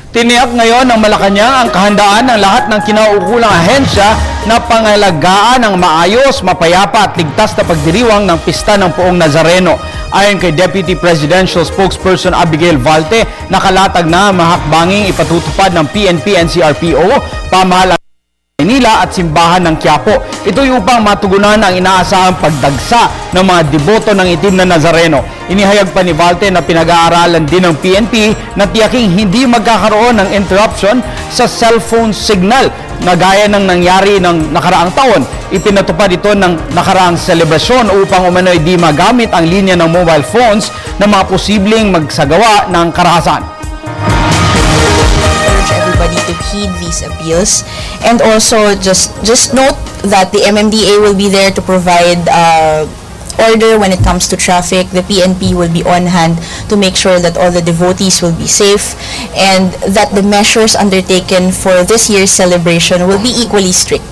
Tiniyak ngayon ng Malacanang ang kahandaan ng lahat ng kinauukulang ahensya na pangalagaan ng maayos, mapayapa at ligtas na pagdiriwang ng pista ng Poong Nazareno. Ayon kay Deputy Presidential Spokesperson Abigail Valte, nakalatag na mahakbanging ipatutupad ng PNP-NCRPO, pamahalaan Manila at simbahan ng Quiapo. Ito'y upang matugunan ang inaasahang pagdagsa ng mga deboto ng itim na Nazareno. Inihayag pa ni Valte na pinag-aaralan din ng PNP na tiyaking hindi magkakaroon ng interruption sa cellphone signal na gaya ng nangyari ng nakaraang taon. Ipinatupad ito ng nakaraang selebrasyon upang umano'y di magamit ang linya ng mobile phones na mga posibleng magsagawa ng karahasan. Everybody to heed these appeals, and also just note that the MMDA will be there to provide order when it comes to traffic. The PNP will be on hand to make sure that all the devotees will be safe, and that the measures undertaken for this year's celebration will be equally strict.